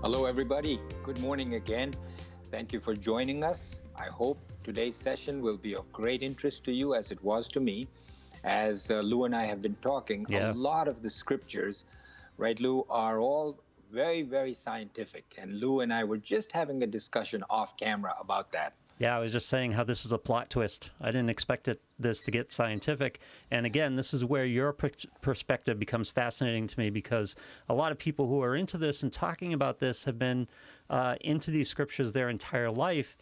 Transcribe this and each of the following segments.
Hello, everybody. Good morning again. Thank you for joining us. I hope today's session will be of great interest to you as it was to me. As Lou and I have been talking, a lot of the scriptures, right, Lou, are all very, very scientific. And Lou and I were just having a discussion off camera about that. Yeah, I was just saying how this is a plot twist. I didn't expect this to get scientific. And again, this is where your perspective becomes fascinating to me, because a lot of people who are into this and talking about this have been into these scriptures their entire life.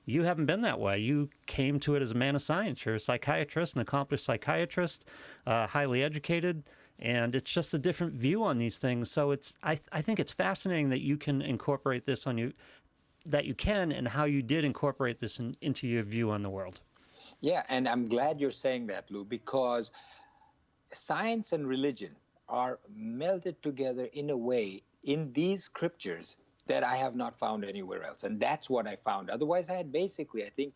You haven't been that way. You came to it as a man of science. You're a psychiatrist, an accomplished psychiatrist, highly educated, and it's just a different view on these things. So I think it's fascinating that you can incorporate this on you. That you can, and how you did incorporate this into your view on the world. Yeah, and I'm glad you're saying that, Lou, because science and religion are melded together in a way in these scriptures that I have not found anywhere else. And that's what I found. Otherwise, I think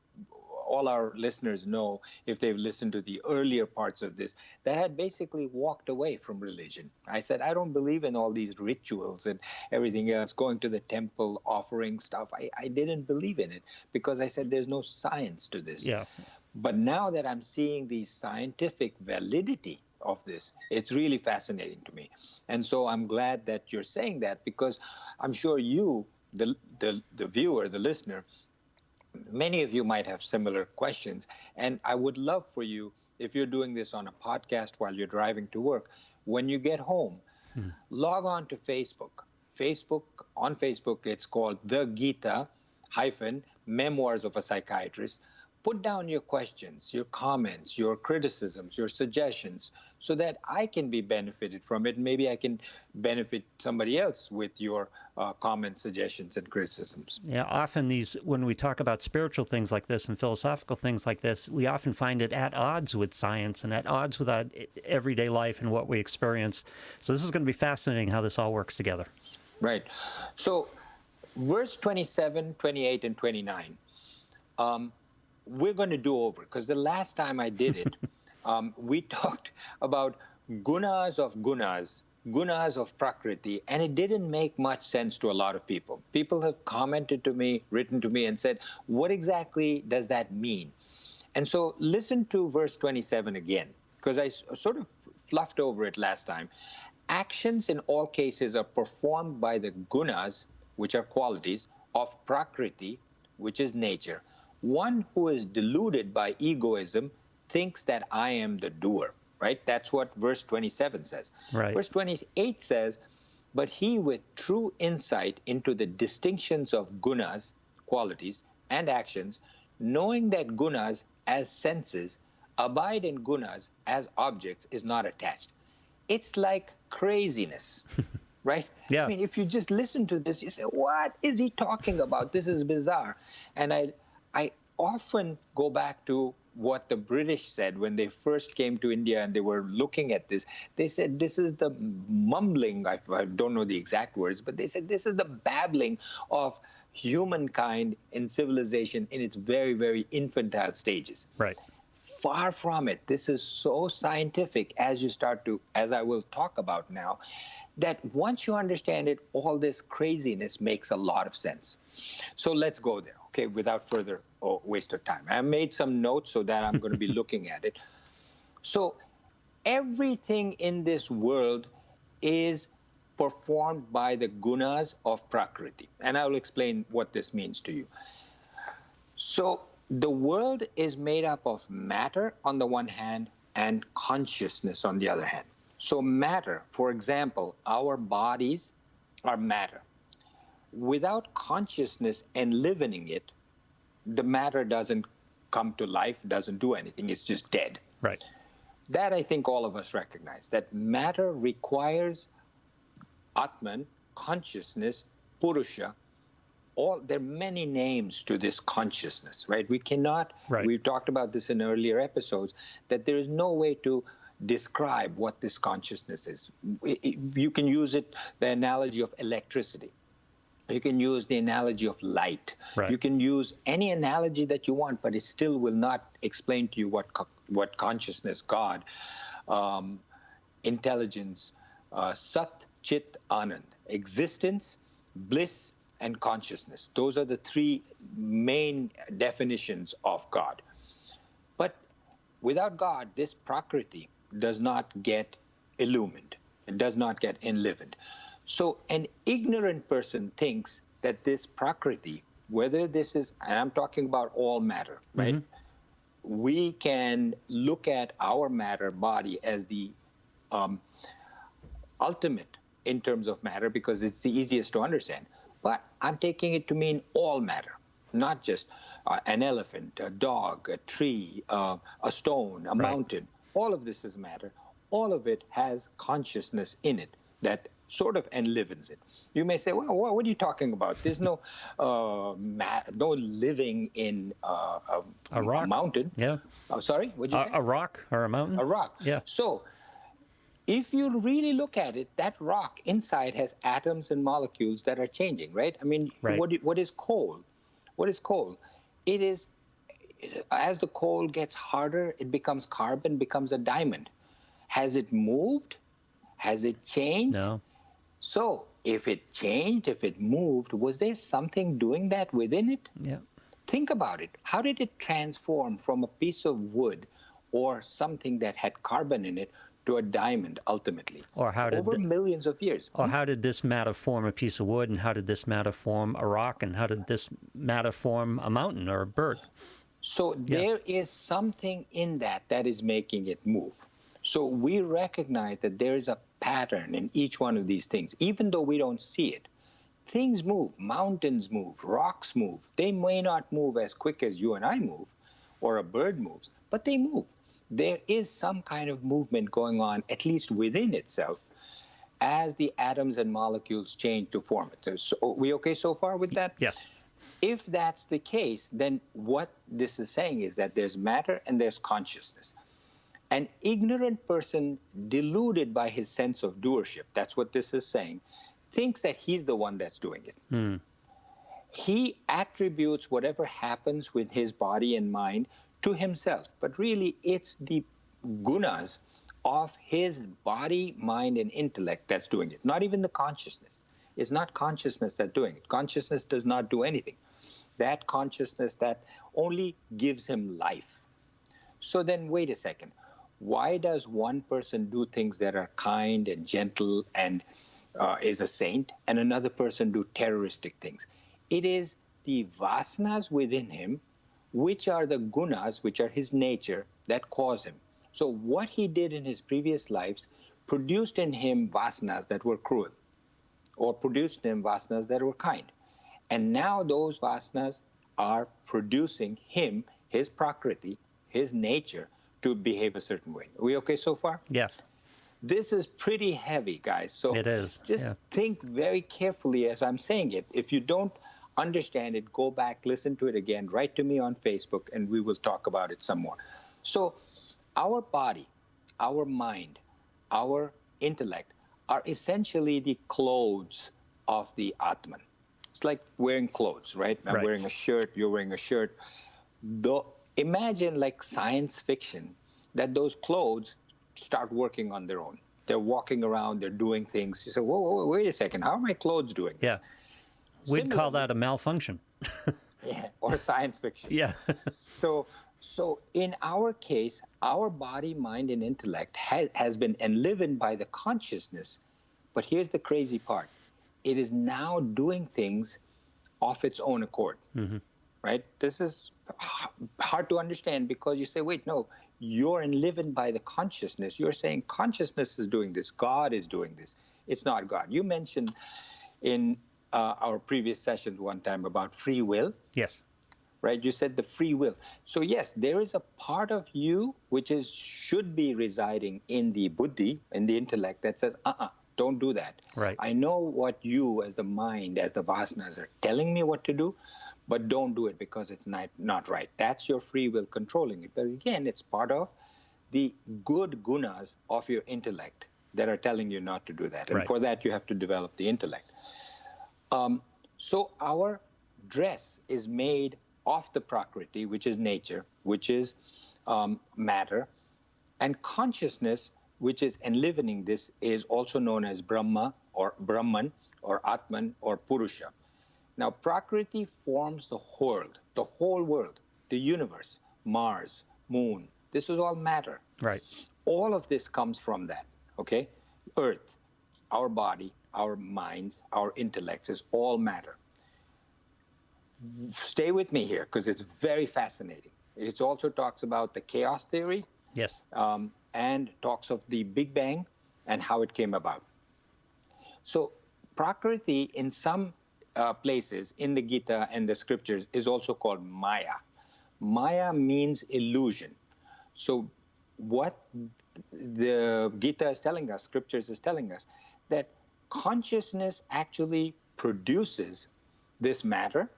all our listeners know, if they've listened to the earlier parts of this, that I had basically walked away from religion. I said, I don't believe in all these rituals and everything else, going to the temple, offering stuff. I didn't believe in it because I said there's no science to this. Yeah. But now that I'm seeing the scientific validity of this, it's really fascinating to me. And so I'm glad that you're saying that, because I'm sure you, the viewer, the listener, many of you might have similar questions. And I would love for you, if you're doing this on a podcast while you're driving to work, when you get home, log on to Facebook. On Facebook, it's called The Gita Memoirs of a Psychiatrist. Put down your questions, your comments, your criticisms, your suggestions, so that I can be benefited from it. Maybe I can benefit somebody else with your comments, suggestions, and criticisms. Yeah, often when we talk about spiritual things like this and philosophical things like this, we often find it at odds with science and at odds with our everyday life and what we experience. So this is going to be fascinating how this all works together. Right. So verse 27, 28, and 29. We're going to do over, because the last time I did it, we talked about gunas of Prakriti, and it didn't make much sense to a lot of people. People have commented to me, written to me, and said, what exactly does that mean? And so listen to verse 27 again, because I sort of fluffed over it last time. Actions in all cases are performed by the gunas, which are qualities, of Prakriti, which is nature. One who is deluded by egoism thinks that I am the doer, right? That's what verse 27 says. Right. Verse 28 says, but he with true insight into the distinctions of gunas, qualities, and actions, knowing that gunas as senses abide in gunas as objects, is not attached. It's like craziness, right? Yeah. I mean, if you just listen to this, you say, what is he talking about? This is bizarre. And I often go back to what the British said when they first came to India and they were looking at this. They said, this is the mumbling, I don't know the exact words, but they said this is the babbling of humankind in civilization in its very, very infantile stages. Right. Far from it. This is so scientific, as I will talk about now, that once you understand it, all this craziness makes a lot of sense. So let's go there, okay, without further waste of time. I made some notes so that I'm going to be looking at it. So everything in this world is performed by the gunas of Prakriti. And I will explain what this means to you. So the world is made up of matter on the one hand and consciousness on the other hand. So matter, for example, our bodies are matter. Without consciousness enlivening it, the matter doesn't come to life, doesn't do anything, it's just dead. Right. That I think all of us recognize, that matter requires Atman, consciousness, Purusha. There are many names to this consciousness, right? We cannot, we've talked about this in earlier episodes, that there is no way to describe what this consciousness is. You can use the analogy of electricity. You can use the analogy of light. Right. You can use any analogy that you want, but it still will not explain to you what consciousness, God, intelligence, Sat, Chit, Anand, existence, bliss, and consciousness. Those are the three main definitions of God. But without God, this Prakriti does not get illumined. It does not get enlivened. So an ignorant person thinks that this Prakriti, whether this is, and I'm talking about all matter, right? We can look at our matter body as the ultimate in terms of matter because it's the easiest to understand. But I'm taking it to mean all matter, not just an elephant, a dog, a tree, a stone, a mountain. All of this is matter. All of it has consciousness in it that sort of enlivens it. You may say, well, what are you talking about? There's no no living in A rock? a mountain. Yeah. Oh, sorry, what'd you say? A rock or a mountain? A rock. Yeah. So if you really look at it, that rock inside has atoms and molecules that are changing, right? I mean, what is coal? What is coal? It is, as the coal gets harder, it becomes carbon, becomes a diamond. Has it moved? Has it changed? No. So if it changed, if it moved, was there something doing that within it? Yeah. Think about it. How did it transform from a piece of wood or something that had carbon in it to a diamond ultimately? Or how did over millions of years? Or how did this matter form a piece of wood, and how did this matter form a rock, and how did this matter form a mountain or a bird? So there is something in that that is making it move. So we recognize that there is a pattern in each one of these things, even though we don't see it. Things move, mountains move, rocks move. They may not move as quick as you and I move, or a bird moves, but they move. There is some kind of movement going on, at least within itself, as the atoms and molecules change to form it. So, are we okay so far with that? Yes. If that's the case, then what this is saying is that there's matter and there's consciousness. An ignorant person, deluded by his sense of doership, that's what this is saying, thinks that he's the one that's doing it. He attributes whatever happens with his body and mind to himself, but really it's the gunas of his body, mind, and intellect that's doing it, not even the consciousness. It's not consciousness that's doing it. Consciousness does not do anything. That consciousness that only gives him life. So then wait a second. Why does one person do things that are kind and gentle and is a saint, and another person do terroristic things? It is the vasanas within him, which are the gunas, which are his nature, that cause him. So what he did in his previous lives produced in him vasanas that were cruel, or produced in him vasanas that were kind. And now those vasanas are producing him, his prakriti, his nature, to behave a certain way. Are we okay so far? Yes. This is pretty heavy, guys. So it is. Just think very carefully as I'm saying it. If you don't understand it, go back, listen to it again, write to me on Facebook, and we will talk about it some more. So our body, our mind, our intellect are essentially the clothes of the Atman. It's like wearing clothes, right? I'm wearing a shirt, you're wearing a shirt. Imagine like science fiction that those clothes start working on their own. They're walking around, they're doing things. You say, whoa, wait a second, how are my clothes doing this? Yeah. We'd call that a malfunction. Yeah, or science fiction. Yeah. So in our case, our body, mind, and intellect has been enlivened by the consciousness. But here's the crazy part. It is now doing things of its own accord, right? This is hard to understand because you say, wait, no, you're enlivened by the consciousness. You're saying consciousness is doing this. God is doing this. It's not God. You mentioned in our previous sessions one time about free will. Yes. Right? You said the free will. So yes, there is a part of you which should be residing in the buddhi, in the intellect, that says, don't do that. Right. I know what you as the mind, as the vasanas are telling me what to do, but don't do it because it's not right. That's your free will controlling it. But again, it's part of the good gunas of your intellect that are telling you not to do that. And for that, you have to develop the intellect. So our dress is made of the prakriti, which is nature, which is matter, and consciousness, which is enlivening this, is also known as Brahma or Brahman or Atman or Purusha. Now, Prakriti forms the whole world, the universe, Mars, moon. This is all matter. Right. All of this comes from that, okay? Earth, our body, our minds, our intellects is all matter. Stay with me here because it's very fascinating. It also talks about the chaos theory. Yes. And talks of the Big Bang and how it came about. So Prakriti in some places in the Gita and the scriptures is also called Maya. Maya means illusion. So what the Gita is telling us, scriptures is telling us, that consciousness actually produces this matter.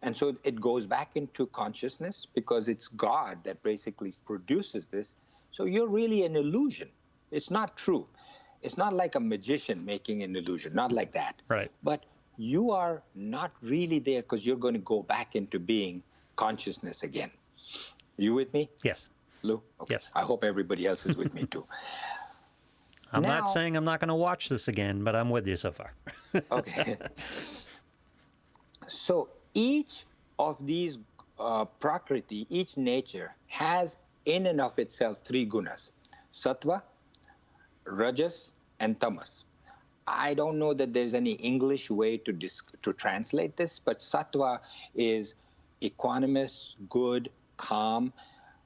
And so it goes back into consciousness because it's God that basically produces this. So you're really an illusion. It's not true. It's not like a magician making an illusion, not like that. Right. But you are not really there because you're going to go back into being consciousness again. You with me? Yes. Lou? Okay. Yes. I hope everybody else is with me too. I'm not saying I'm not going to watch this again, but I'm with you so far. Okay. So each of these Prakriti, each nature has in and of itself three gunas: Sattva, Rajas, and Tamas. I don't know that there's any English way to translate this, but Sattva is equanimous, good, calm.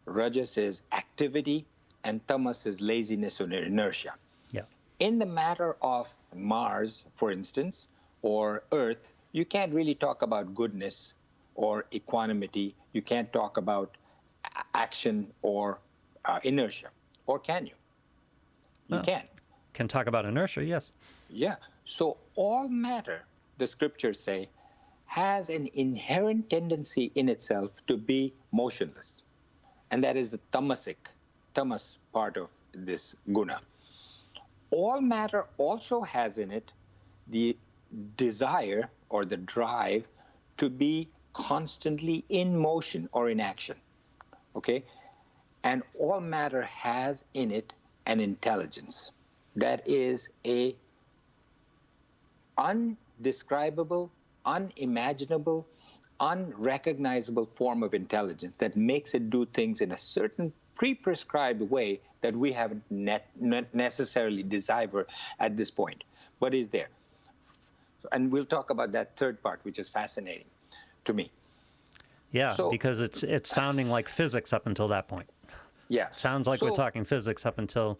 Rajas is activity, and Tamas is laziness or inertia. Yeah. In the matter of Mars, for instance, or Earth, you can't really talk about goodness or equanimity. You can't talk about action or inertia. Or can you? You can. Can talk about inertia, yes. Yeah. So all matter, the scriptures say, has an inherent tendency in itself to be motionless. And that is the tamas part of this guna. All matter also has in it the desire or the drive to be constantly in motion or in action. Okay? And all matter has in it an intelligence that is a undescribable, unimaginable, unrecognizable form of intelligence that makes it do things in a certain pre-prescribed way that we haven't necessarily deciphered at this point, but is there. And we'll talk about that third part, which is fascinating to me. Yeah, because it's sounding like physics up until that point. Yeah. It sounds like we're talking physics up until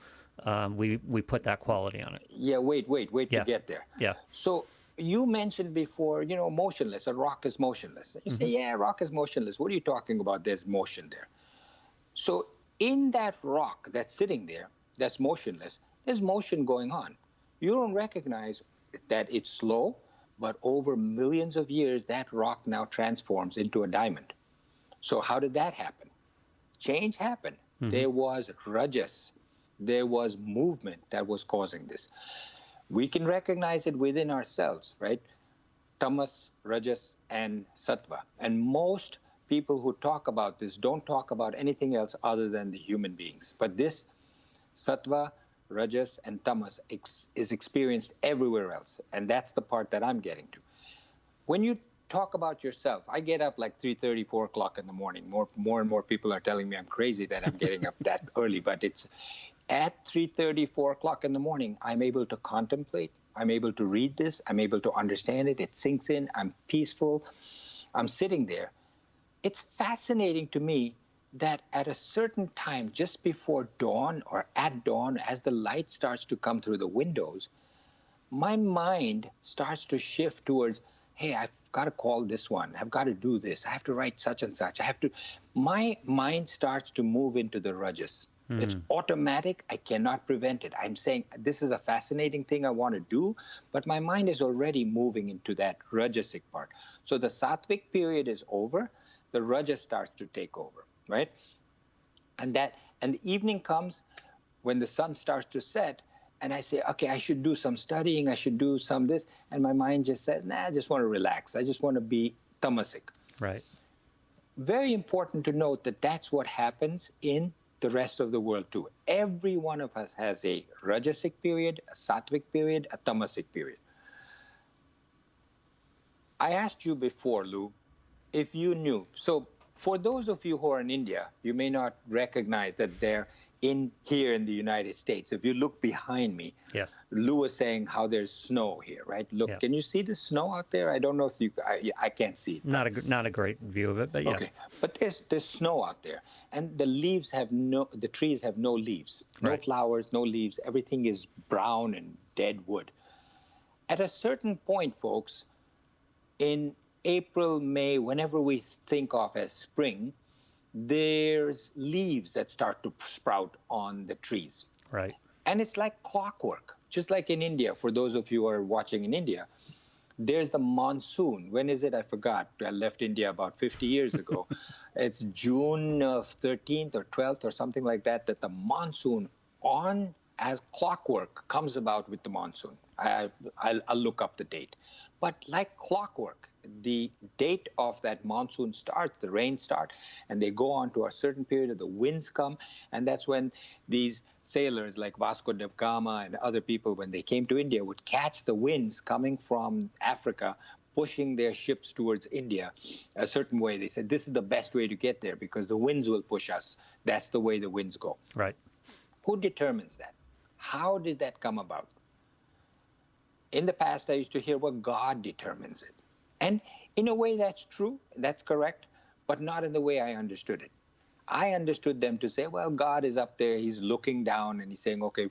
we put that quality on it. Yeah, wait to get there. Yeah. So you mentioned before, motionless. A rock is motionless. You say, yeah, rock is motionless. What are you talking about? There's motion there. So in that rock that's sitting there, that's motionless, there's motion going on. You don't recognize that it's slow, but over millions of years, that rock now transforms into a diamond. So how did that happen? Change happened. There was rajas. There was movement that was causing this. We can recognize it within ourselves, right? Tamas, rajas, and sattva. And most people who talk about this don't talk about anything else other than the human beings. But this sattva, rajas, and tamas is experienced everywhere else. And that's the part that I'm getting to. When you talk about yourself, I get up like 3:30, 4 o'clock in the morning. More and more people are telling me I'm crazy that I'm getting up that early. But it's at 3:30, 4 o'clock in the morning, I'm able to contemplate. I'm able to read this. I'm able to understand it. It sinks in. I'm peaceful. I'm sitting there. It's fascinating to me that at a certain time, just before dawn or at dawn, as the light starts to come through the windows, my mind starts to shift towards, hey, I've got to call this one. I've got to do this. I have to write such and such. My mind starts to move into the rajas. It's automatic. I cannot prevent it. I'm saying this is a fascinating thing I want to do, but my mind is already moving into that rajasic part. So the sattvic period is over. The rajas starts to take over, right? And the evening comes when the sun starts to set, and I say, okay, I should do some studying. I should do some this. And my mind just says, nah, I just want to relax. I just want to be tamasic. Right. Very important to note that that's what happens in the rest of the world too. Every one of us has a Rajasic period, a Sattvic period, a Tamasic period. I asked you before, Lou, if you knew. So for those of you who are in India, you may not recognize that they're here in the United States. If you look behind me, yes, Lou was saying how there's snow here, right? Look, yeah. Can you see the snow out there? I don't know if I can't see it. Not a great view of it, but yeah. Okay, but there's snow out there, and the trees have no leaves, no Right. flowers, no leaves. Everything is brown and dead wood. At a certain point, folks, in April, May, whenever we think of as spring, there's leaves that start to sprout on the trees. Right. And it's like clockwork, just like in India. For those of you who are watching in India, there's the monsoon. When is it? I forgot. I left India about 50 years ago. It's June of 13th or 12th or something like that, that the monsoon on as clockwork comes about with the monsoon. I'll look up the date. But like clockwork, the date of that monsoon starts, the rains start, and they go on to a certain period of the winds come, and that's when these sailors like Vasco da Gama and other people, when they came to India, would catch the winds coming from Africa, pushing their ships towards India a certain way. They said, this is the best way to get there because the winds will push us. That's the way the winds go. Right. Who determines that? How did that come about? In the past, I used to hear, well, God determines it. And in a way, that's true, that's correct, but not in the way I understood it. I understood them to say, well, God is up there, he's looking down and he's saying, okay,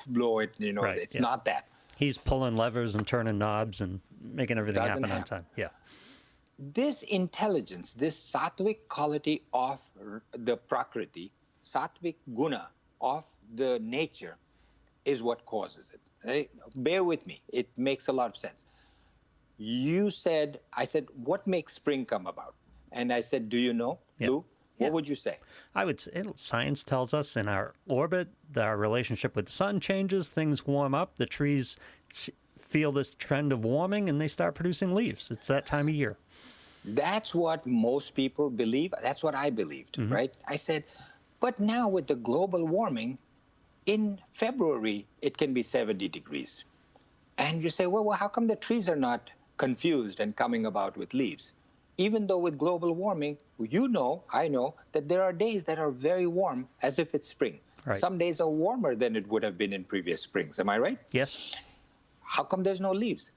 blow it, Right, it's yeah. not that. He's pulling levers and turning knobs and making everything happen on time. Yeah. This intelligence, this sattvic quality of the Prakriti, sattvic guna of the nature, is what causes it. Right? Bear with me. It makes a lot of sense. I said, what makes spring come about? And I said, do you know, Yeah. Lou? What Yeah. would you say? I would say science tells us in our orbit, our relationship with the sun changes, things warm up, the trees feel this trend of warming, and they start producing leaves. It's that time of year. That's what most people believe. That's what I believed, right? I said, but now with the global warming, in February, it can be 70 degrees. And you say, well, how come the trees are not confused and coming about with leaves? Even though with global warming, I know that there are days that are very warm as if it's spring. Right. Some days are warmer than it would have been in previous springs. Am I right? Yes. How come there's no leaves?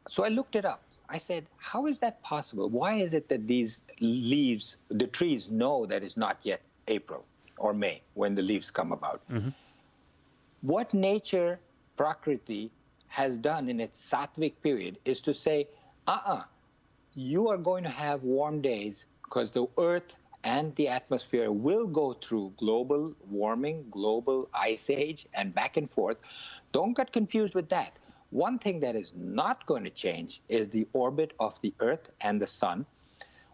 So I looked it up. I said, how is that possible? Why is it that these leaves, the trees know that it's not yet April or May when the leaves come about? What nature, Prakriti, has done in its sattvic period is to say, you are going to have warm days because the earth and the atmosphere will go through global warming, global ice age, and back and forth. Don't get confused with that. One thing that is not going to change is the orbit of the earth and the sun.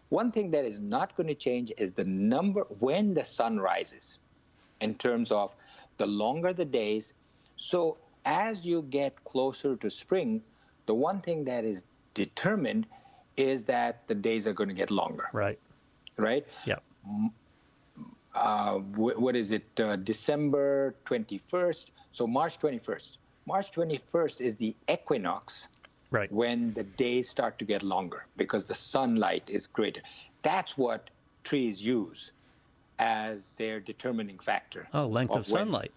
One thing that is not going to change is the number when the sun rises in terms of the longer the days. So as you get closer to spring, the one thing that is determined is that the days are going to get longer. Right. Right? Yeah. What is it? December 21st. So March 21st. March 21st is the equinox. Right. When the days start to get longer because the sunlight is greater. That's what trees use as their determining factor. Oh, length of sunlight.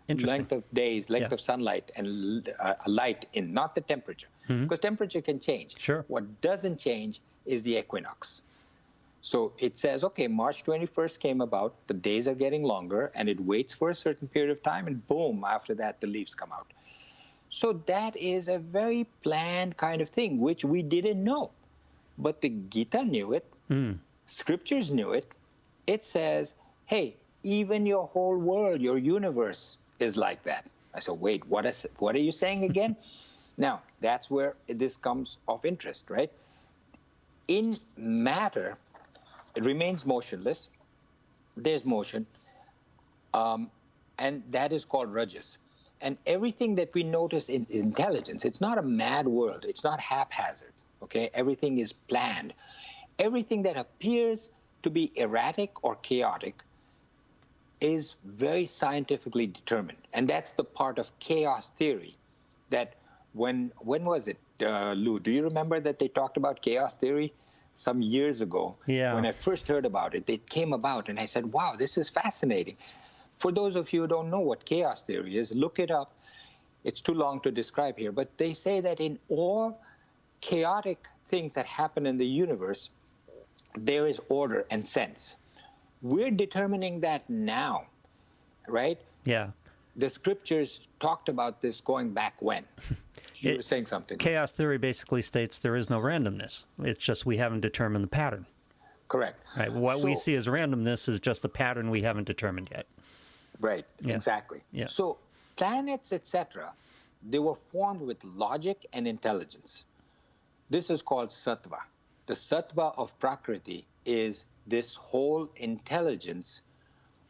Interesting. Length of days, length of sunlight, and light in, not the temperature. Because temperature can change. Sure. What doesn't change is the equinox. So it says, okay, March 21st came about, the days are getting longer, and it waits for a certain period of time, and boom, after that, the leaves come out. So that is a very planned kind of thing, which we didn't know. But the Gita knew it. Scriptures knew it. It says, hey, even your whole world, your universe is like that. I said, wait, what are you saying again? Now, that's where this comes of interest, right? In matter, it remains motionless. There's motion. And that is called rajas. And everything that we notice in intelligence, it's not a mad world. It's not haphazard, okay? Everything is planned. Everything that appears to be erratic or chaotic is very scientifically determined. And that's the part of chaos theory that when was it, Lou? Do you remember that they talked about chaos theory some years ago? Yeah. When I first heard about it, it came about and I said, wow, this is fascinating. For those of you who don't know what chaos theory is, look it up. It's too long to describe here, but they say that in all chaotic things that happen in the universe, there is order and sense. We're determining that now, right? Yeah. The scriptures talked about this going back when. You were saying something. Chaos theory basically states there is no randomness. It's just we haven't determined the pattern. Correct. Right. What we see as randomness is just a pattern we haven't determined yet. Right. Yeah. Exactly. Yeah. So planets, etc., they were formed with logic and intelligence. This is called sattva. The sattva of Prakriti is this whole intelligence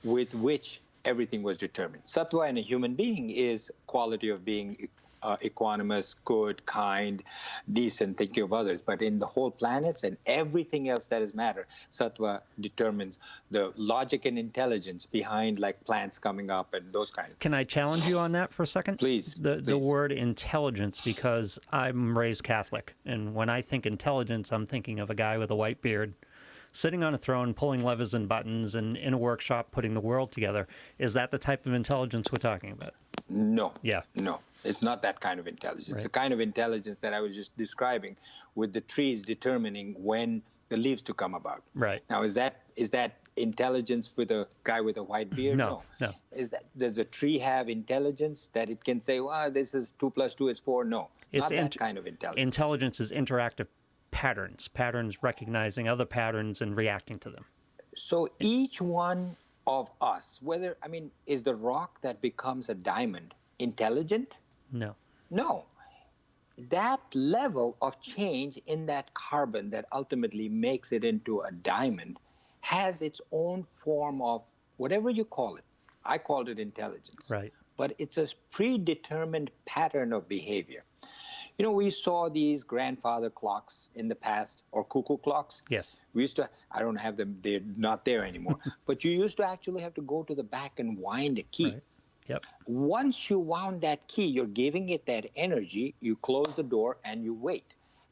with which everything was determined. Sattva in a human being is quality of being equanimous, good, kind, decent, thinking of others. But in the whole planets and everything else that is matter, sattva determines the logic and intelligence behind like plants coming up and those kinds of things. Can I challenge you on that for a second? Please. The word intelligence, because I'm raised Catholic. And when I think intelligence, I'm thinking of a guy with a white beard sitting on a throne, pulling levers and buttons, and in a workshop putting the world together. Is that the type of intelligence we're talking about? No. Yeah. No. It's not that kind of intelligence. Right. It's the kind of intelligence that I was just describing, with the trees determining when the leaves to come about. Right. Now, is that intelligence with a guy with a white beard? No. Does a tree have intelligence that it can say, well, this is 2 + 2 is 4? No. Not that kind of intelligence. Intelligence is interactive patterns recognizing other patterns and reacting to them. So each one of us, is the rock that becomes a diamond intelligent? No. No. That level of change in that carbon that ultimately makes it into a diamond has its own form of whatever you call it. I called it intelligence. Right. But it's a predetermined pattern of behavior. You know, we saw these grandfather clocks in the past, or cuckoo clocks. Yes. We used to, I don't have them, they're not there anymore. But you used to actually have to go to the back and wind a key. Right. Yep. Once you wound that key, you're giving it that energy, you close the door and you wait.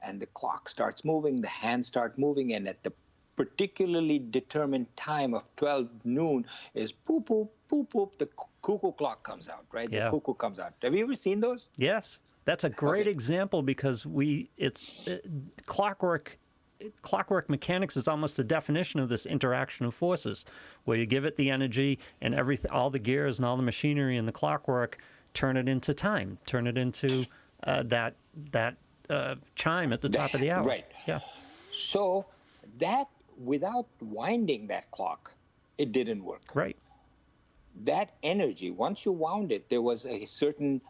And the clock starts moving, the hands start moving, and at the particularly determined time of 12 noon is poop, poop, poop, poop, the cuckoo clock comes out, right? Yeah. The cuckoo comes out. Have you ever seen those? Yes. That's a great example because clockwork mechanics is almost the definition of this interaction of forces, where you give it the energy and all the gears and all the machinery and the clockwork turn it into time, turn it into that chime at the top of the hour. Right. Yeah. So that, without winding that clock, it didn't work. Right. That energy, once you wound it, there was a certain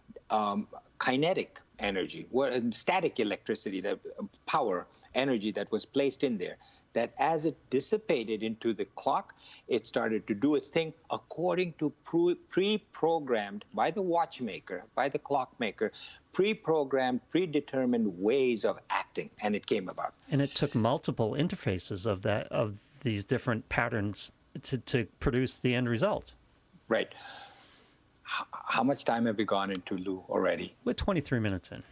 kinetic energy, static electricity, that power energy that was placed in there, that as it dissipated into the clock, it started to do its thing according to pre-programmed by the watchmaker, by the clockmaker, pre-programmed, predetermined ways of acting, and it came about. And it took multiple interfaces of these different patterns to produce the end result. Right. How much time have we gone into, Lou, already? We're 23 minutes in.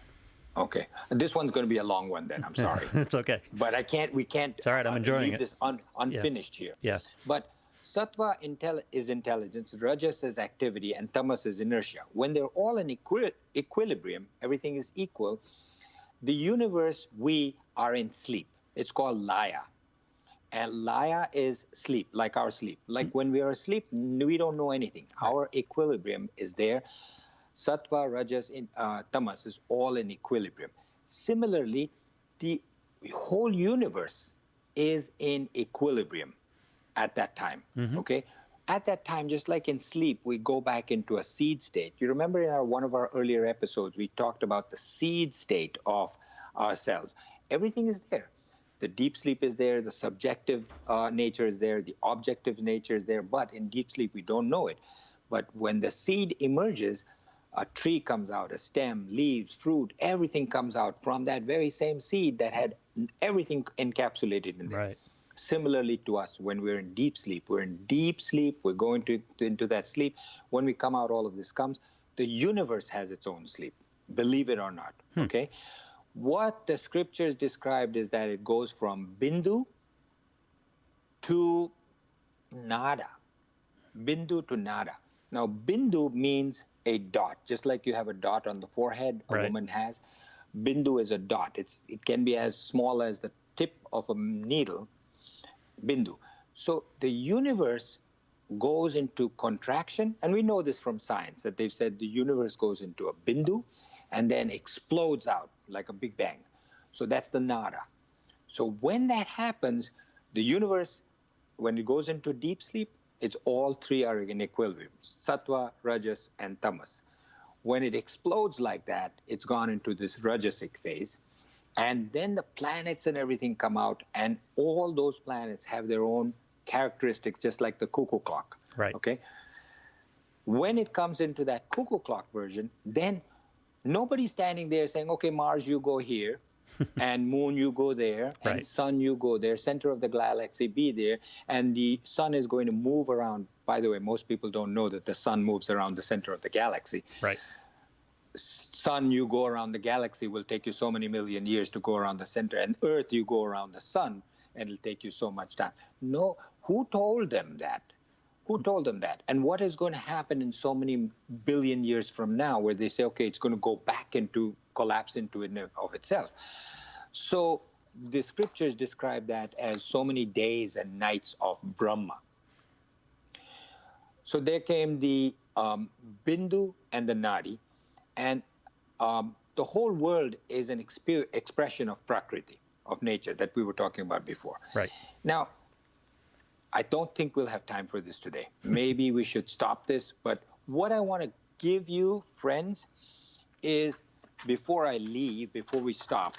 Okay. This one's going to be a long one then. I'm sorry. It's okay. But we can't it's all right. I'm enjoying leave this unfinished here. Yeah. But sattva is intelligence, rajas is activity, and tamas is inertia. When they're all in equilibrium, everything is equal, the universe, we are in sleep. It's called laya. And laya is sleep, like our sleep. Like when we are asleep, we don't know anything. Our equilibrium is there. Sattva, rajas, tamas is all in equilibrium. Similarly, the whole universe is in equilibrium at that time, okay? At that time, just like in sleep, we go back into a seed state. You remember in one of our earlier episodes, we talked about the seed state of ourselves. Everything is there. The deep sleep is there, the subjective nature is there, the objective nature is there, but in deep sleep, we don't know it. But when the seed emerges, a tree comes out, a stem, leaves, fruit, everything comes out from that very same seed that had everything encapsulated in there. Right. Similarly to us, when we're in deep sleep, we're going into that sleep. When we come out, all of this comes. The universe has its own sleep, believe it or not, okay? What the scriptures described is that it goes from bindu to nada. Bindu to nada. Now, bindu means a dot, just like you have a dot on the forehead, a woman has. Bindu is a dot. It can be as small as the tip of a needle, bindu. So the universe goes into contraction, and we know this from science, that they've said the universe goes into a bindu and then explodes out like a big bang. So that's the nada. So when that happens, the universe, when it goes into deep sleep, it's all three are in equilibrium, sattva, rajas, and tamas. When it explodes like that, it's gone into this rajasic phase. And then the planets and everything come out, and all those planets have their own characteristics, just like the cuckoo clock. Right. Okay. When it comes into that cuckoo clock version, then nobody's standing there saying, okay, Mars, you go here, and Moon, you go there, and Sun, you go there, center of the galaxy, be there, and the Sun is going to move around. By the way, most people don't know that the Sun moves around the center of the galaxy. Right. Sun, you go around the galaxy, will take you so many million years to go around the center, and Earth, you go around the Sun, and it'll take you so much time. No, who told them that? Who told them that? And what is going to happen in so many billion years from now, where they say, okay, it's going to go back into, collapse into it of itself? So the scriptures describe that as so many days and nights of Brahma. So there came the Bindu and the Nadi, and the whole world is an expression of Prakriti, of nature, that we were talking about before. Right. Now, I don't think we'll have time for this today. Maybe we should stop this. But what I want to give you, friends, is before I leave, before we stop,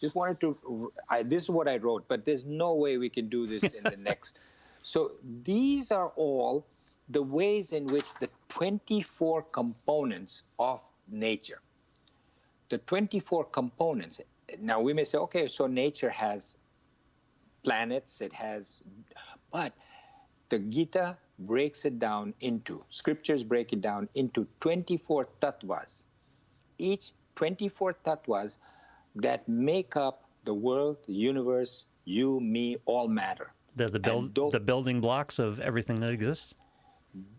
just wanted to, this is what I wrote, but there's no way we can do this in the next. So these are all the ways in which the 24 components of nature, the 24 components. Now we may say, okay, so nature has planets, it has, but the Gita breaks it down into, scriptures break it down into 24 tattvas. Each 24 tattvas that make up the world, the universe, you, me, all matter. The building blocks of everything that exists?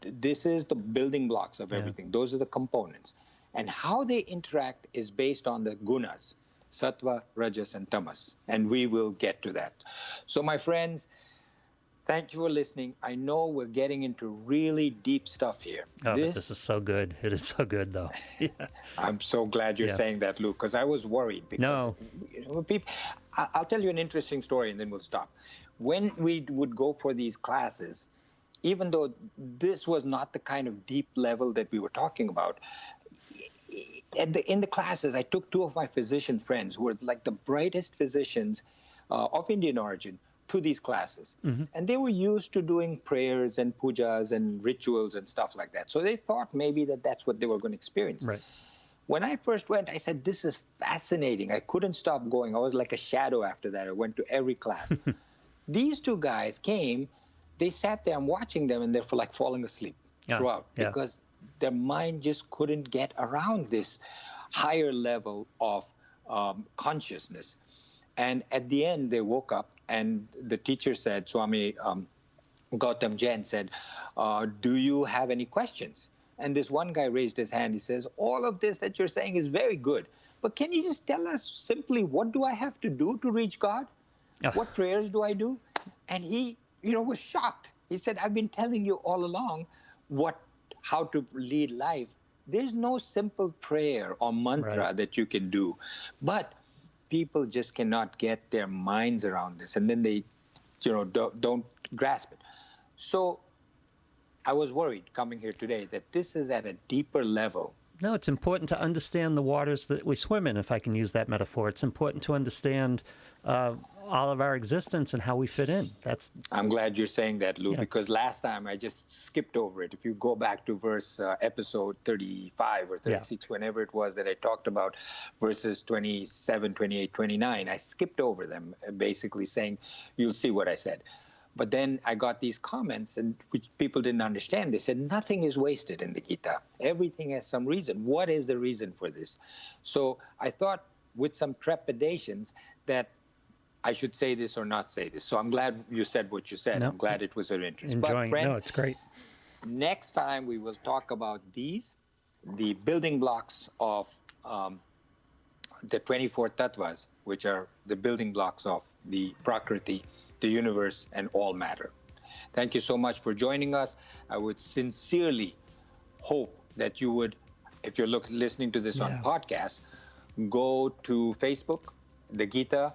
This is the building blocks of everything. Those are the components. And how they interact is based on the gunas, sattva, rajas, and tamas. And we will get to that. So my friends, thank you for listening. I know we're getting into really deep stuff here. Oh, this is so good. It is so good, though. Yeah. I'm so glad you're saying that, Luke, because I was worried. Because, people, I'll tell you an interesting story, and then we'll stop. When we would go for these classes, even though this was not the kind of deep level that we were talking about, in the classes, I took two of my physician friends who were like the brightest physicians of Indian origin to these classes. Mm-hmm. And they were used to doing prayers and pujas and rituals and stuff like that. So they thought maybe that's what they were going to experience. Right. When I first went, I said, this is fascinating. I couldn't stop going. I was like a shadow after that. I went to every class. These two guys came, they sat there, I'm watching them, and they're like falling asleep throughout because their mind just couldn't get around this higher level of consciousness. And at the end, they woke up, and the teacher said, Swami Gautam Jain said, do you have any questions? And this one guy raised his hand. He says, all of this that you're saying is very good, but can you just tell us simply, what do I have to do to reach God? What prayers do I do? And he, was shocked. He said, I've been telling you all along how to lead life. There's no simple prayer or mantra that you can do. But people just cannot get their minds around this, and then they, don't grasp it. So I was worried coming here today that this is at a deeper level. No, it's important to understand the waters that we swim in, if I can use that metaphor. It's important to understand all of our existence and how we fit in. I'm glad you're saying that, Lou, Yeah. because last time I just skipped over it. If you go back to episode 35 or 36, whenever it was that I talked about verses 27, 28, 29, I skipped over them, basically saying, you'll see what I said. But then I got these comments, and which people didn't understand. They said, nothing is wasted in the Gita. Everything has some reason. What is the reason for this? So I thought with some trepidations that I should say this or not say this. So I'm glad you said what you said. No, I'm glad it was of interest. enjoying But friends, no, it's great. next time we will talk about the building blocks of the 24 tattvas, which are the building blocks of the Prakriti, the universe, and all matter. Thank you so much for joining us. I would sincerely hope that you would, if you're listening to this on podcast, go to Facebook, the Gita,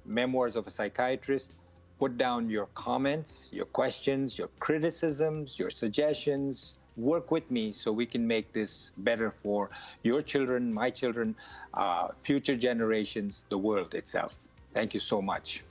Memoirs of a Psychiatrist, put down your comments, your questions, your criticisms, your suggestions. Work with me so we can make this better for your children, my children, future generations, the world itself. Thank you so much.